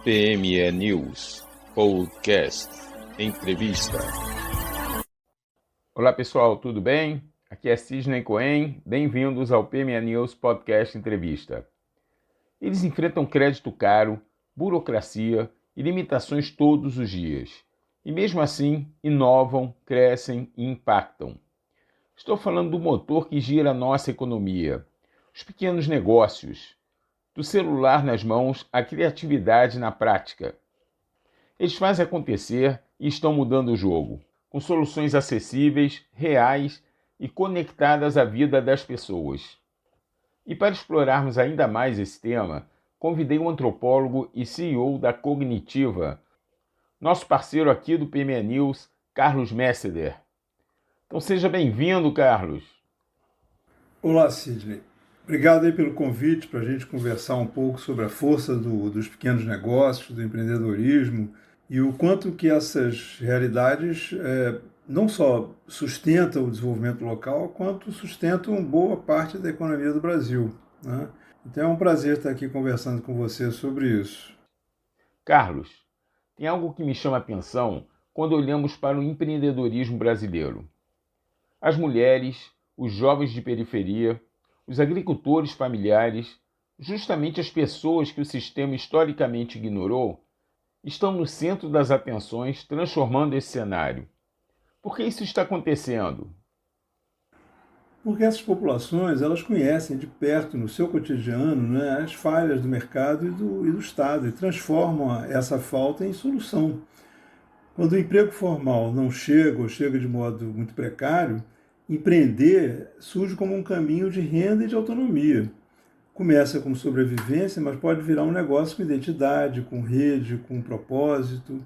PME News Podcast Entrevista. Olá pessoal, tudo bem? Aqui é Cisne Cohen, bem-vindos ao PME News Podcast Entrevista. Eles enfrentam crédito caro, burocracia e limitações todos os dias. E mesmo assim, inovam, crescem e impactam. Estou falando do motor que gira a nossa economia, os pequenos negócios, do celular nas mãos à criatividade na prática. Eles fazem acontecer e estão mudando o jogo, com soluções acessíveis, reais e conectadas à vida das pessoas. E para explorarmos ainda mais esse tema, convidei um antropólogo e CEO da Cognitiva, nosso parceiro aqui do PME News, Carlos Messeder. Então seja bem-vindo, Carlos. Olá, Sidney. Obrigado aí pelo convite para a gente conversar um pouco sobre a força dos pequenos negócios, do empreendedorismo e o quanto que essas realidades não só sustentam o desenvolvimento local, quanto sustentam boa parte da economia do Brasil, né? Então é um prazer estar aqui conversando com você sobre isso. Carlos, tem algo que me chama a atenção quando olhamos para o empreendedorismo brasileiro. As mulheres, os jovens de periferia, os agricultores familiares, justamente as pessoas que o sistema historicamente ignorou, estão no centro das atenções, transformando esse cenário. Por que isso está acontecendo? Porque essas populações, elas conhecem de perto, no seu cotidiano, né, as falhas do mercado e do Estado, e transformam essa falta em solução. Quando o emprego formal não chega ou chega de modo muito precário, empreender surge como um caminho de renda e de autonomia. Começa como sobrevivência, mas pode virar um negócio com identidade, com rede, com propósito.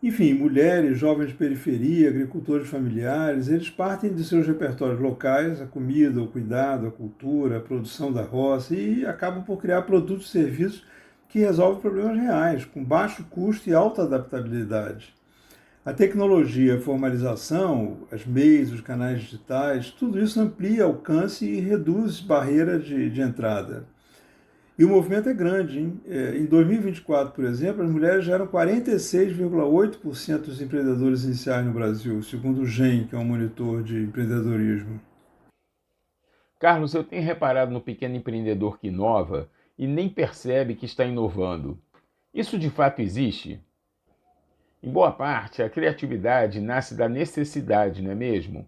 Enfim, mulheres, jovens de periferia, agricultores familiares, eles partem de seus repertórios locais, a comida, o cuidado, a cultura, a produção da roça, e acabam por criar produtos e serviços que resolvem problemas reais, com baixo custo e alta adaptabilidade. A tecnologia, a formalização, as MEIs, os canais digitais, tudo isso amplia alcance e reduz barreiras de entrada. E o movimento é grande, hein? Em 2024, por exemplo, as mulheres já eram 46,8% dos empreendedores iniciais no Brasil, segundo o GEM, que é um monitor de empreendedorismo. Carlos, eu tenho reparado no pequeno empreendedor que inova e nem percebe que está inovando. Isso de fato existe? Em boa parte, a criatividade nasce da necessidade, não é mesmo?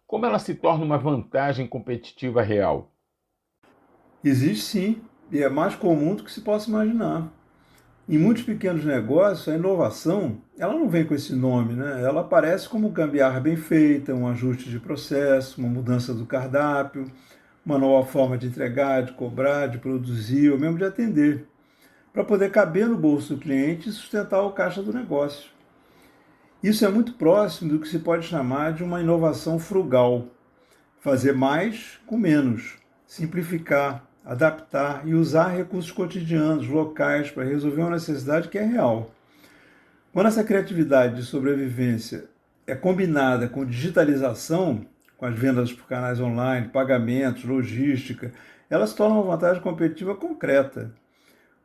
Como ela se torna uma vantagem competitiva real? Existe sim, e é mais comum do que se possa imaginar. Em muitos pequenos negócios, a inovação, ela não vem com esse nome, né? Ela aparece como gambiarra bem feita, um ajuste de processo, uma mudança do cardápio, uma nova forma de entregar, de cobrar, de produzir ou mesmo de atender, para poder caber no bolso do cliente e sustentar o caixa do negócio. Isso é muito próximo do que se pode chamar de uma inovação frugal. Fazer mais com menos, simplificar, adaptar e usar recursos cotidianos, locais, para resolver uma necessidade que é real. Quando essa criatividade de sobrevivência é combinada com digitalização, com as vendas por canais online, pagamentos, logística, ela se torna uma vantagem competitiva concreta.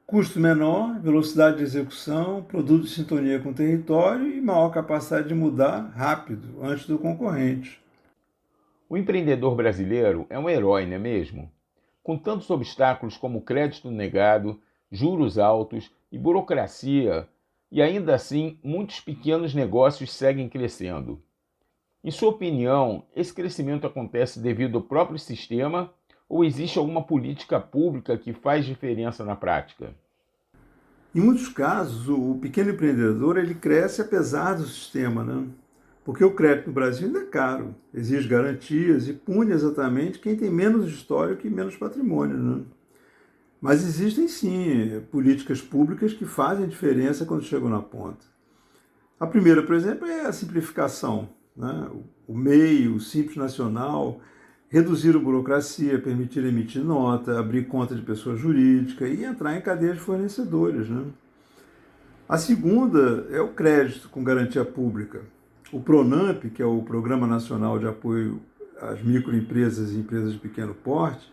Custo menor, velocidade de execução, produto em sintonia com o território e maior capacidade de mudar rápido, antes do concorrente. O empreendedor brasileiro é um herói, não é mesmo? Com tantos obstáculos como crédito negado, juros altos e burocracia, e ainda assim muitos pequenos negócios seguem crescendo. Em sua opinião, esse crescimento acontece devido ao próprio sistema ou existe alguma política pública que faz diferença na prática? Em muitos casos, o pequeno empreendedor ele cresce apesar do sistema, né? Porque o crédito no Brasil ainda é caro, exige garantias e pune exatamente quem tem menos histórico e menos patrimônio, né? Mas existem sim políticas públicas que fazem diferença quando chegam na ponta. A primeira, por exemplo, é a simplificação, né? O MEI, o Simples Nacional, reduzir a burocracia, permitir emitir nota, abrir conta de pessoa jurídica e entrar em cadeia de fornecedores, né? A segunda é o crédito com garantia pública. O PRONAMP, que é o Programa Nacional de Apoio às Microempresas e Empresas de Pequeno Porte,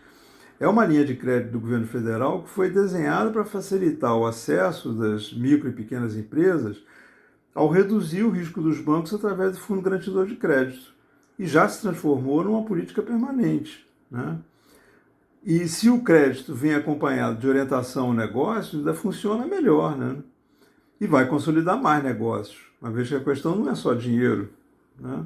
É uma linha de crédito do governo federal que foi desenhada para facilitar o acesso das micro e pequenas empresas ao reduzir o risco dos bancos através do Fundo Garantidor de Crédito. E já se transformou numa política permanente, né? E se o crédito vem acompanhado de orientação ao negócio, ainda funciona melhor, né? E vai consolidar mais negócios, uma vez que a questão não é só dinheiro, né?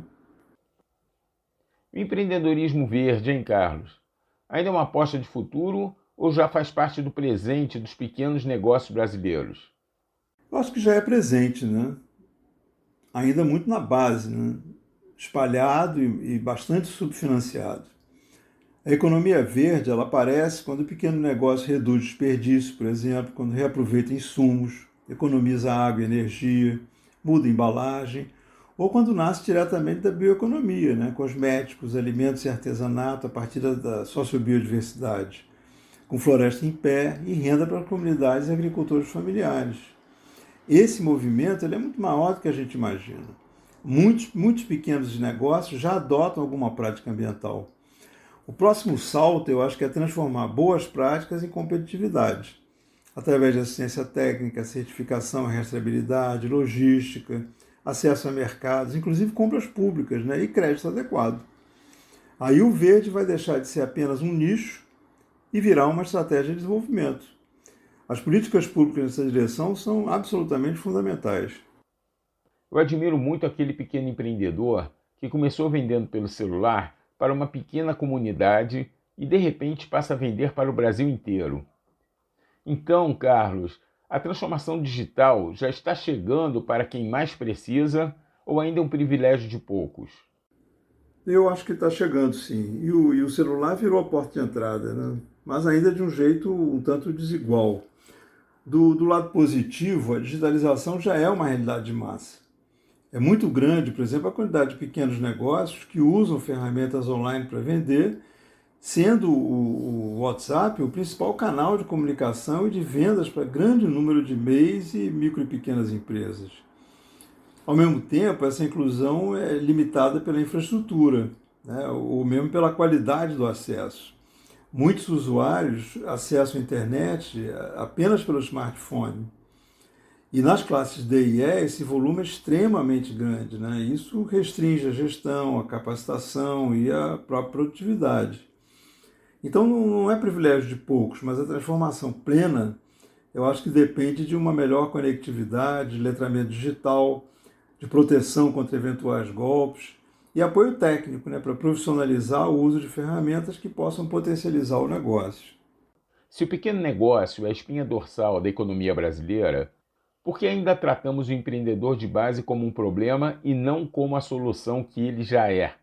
O empreendedorismo verde, hein, Carlos? Ainda é uma aposta de futuro ou já faz parte do presente dos pequenos negócios brasileiros? Eu acho que já é presente, né? Ainda muito na base, né? Espalhado e bastante subfinanciado. A economia verde, ela aparece quando o pequeno negócio reduz desperdício, por exemplo, quando reaproveita insumos, economiza água e energia, muda a embalagem, ou quando nasce diretamente da bioeconomia, né? Cosméticos, alimentos e artesanato a partir da sociobiodiversidade, com floresta em pé e renda para comunidades e agricultores familiares. Esse movimento ele é muito maior do que a gente imagina. Muitos pequenos negócios já adotam alguma prática ambiental. O próximo salto, eu acho que é transformar boas práticas em competitividade, através de assistência técnica, certificação, rastreabilidade, logística, acesso a mercados, inclusive compras públicas, né, e crédito adequado. Aí o verde vai deixar de ser apenas um nicho e virar uma estratégia de desenvolvimento. As políticas públicas nessa direção são absolutamente fundamentais. Eu admiro muito aquele pequeno empreendedor que começou vendendo pelo celular para uma pequena comunidade e de repente passa a vender para o Brasil inteiro. Então, Carlos, a transformação digital já está chegando para quem mais precisa ou ainda é um privilégio de poucos? Eu acho que está chegando, sim. E o celular virou a porta de entrada, né? Mas ainda de um jeito um tanto desigual. Do lado positivo, a digitalização já é uma realidade de massa. É muito grande, por exemplo, a quantidade de pequenos negócios que usam ferramentas online para vender, sendo o WhatsApp o principal canal de comunicação e de vendas para grande número de MEIs e micro e pequenas empresas. Ao mesmo tempo, essa inclusão é limitada pela infraestrutura, né, ou mesmo pela qualidade do acesso. Muitos usuários acessam a internet apenas pelo smartphone. E nas classes D e E, esse volume é extremamente grande, né? Isso restringe a gestão, a capacitação e a própria produtividade. Então não é privilégio de poucos, mas a transformação plena, eu acho que depende de uma melhor conectividade, de letramento digital, de proteção contra eventuais golpes e apoio técnico, né, para profissionalizar o uso de ferramentas que possam potencializar o negócio. Se o pequeno negócio é a espinha dorsal da economia brasileira, por que ainda tratamos o empreendedor de base como um problema e não como a solução que ele já é?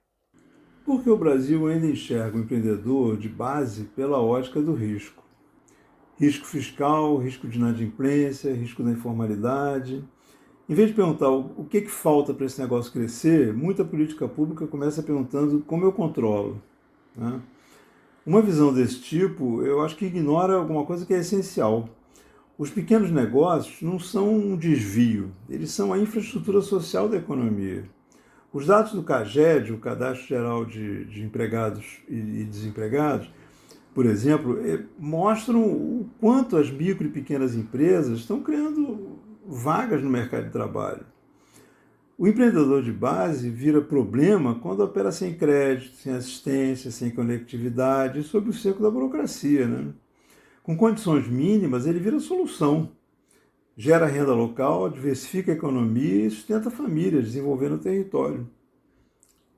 Porque o Brasil ainda enxerga o empreendedor de base pela ótica do risco. Risco fiscal, risco de inadimplência, risco da informalidade. Em vez de perguntar o que falta para esse negócio crescer, muita política pública começa perguntando como eu controlo, né? Uma visão desse tipo, eu acho que ignora alguma coisa que é essencial. Os pequenos negócios não são um desvio, eles são a infraestrutura social da economia. Os dados do CAGED, o Cadastro Geral de Empregados e Desempregados, por exemplo, mostram o quanto as micro e pequenas empresas estão criando vagas no mercado de trabalho. O empreendedor de base vira problema quando opera sem crédito, sem assistência, sem conectividade, sob o cerco da burocracia, né? Com condições mínimas, ele vira solução. Gera renda local, diversifica a economia e sustenta famílias, desenvolvendo o território.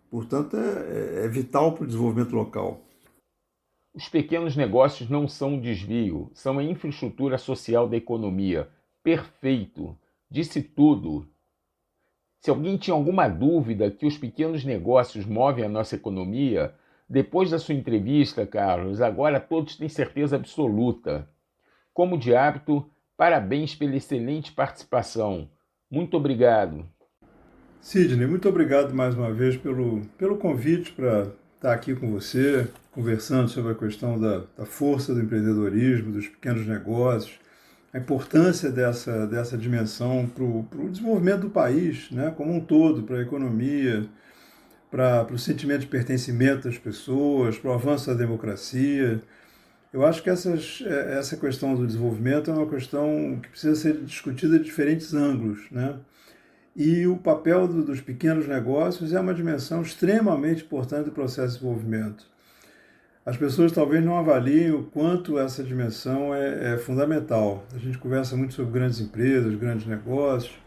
Portanto, é vital para o desenvolvimento local. Os pequenos negócios não são um desvio, são a infraestrutura social da economia. Perfeito! Disse tudo. Se alguém tinha alguma dúvida que os pequenos negócios movem a nossa economia, depois da sua entrevista, Carlos, agora todos têm certeza absoluta. Como de hábito, parabéns pela excelente participação. Muito obrigado. Sidney, muito obrigado mais uma vez pelo convite para estar aqui com você, conversando sobre a questão da força do empreendedorismo, dos pequenos negócios, a importância dessa dimensão para o desenvolvimento do país, né, como um todo, para a economia, para o sentimento de pertencimento das pessoas, para o avanço da democracia. Eu acho que essa questão do desenvolvimento é uma questão que precisa ser discutida de diferentes ângulos, né? E o papel dos pequenos negócios é uma dimensão extremamente importante do processo de desenvolvimento. As pessoas talvez não avaliem o quanto essa dimensão é fundamental. A gente conversa muito sobre grandes empresas, grandes negócios,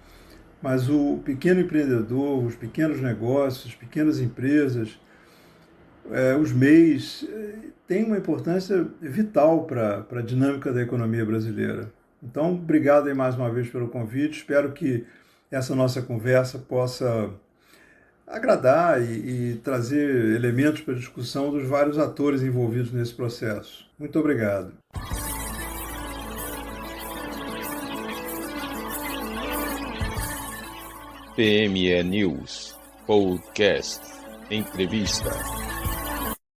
mas o pequeno empreendedor, os pequenos negócios, as pequenas empresas, os MEIs, têm uma importância vital para a dinâmica da economia brasileira. Então, obrigado aí mais uma vez pelo convite. Espero que essa nossa conversa possa agradar e trazer elementos para a discussão dos vários atores envolvidos nesse processo. Muito obrigado. PME News Podcast Entrevista.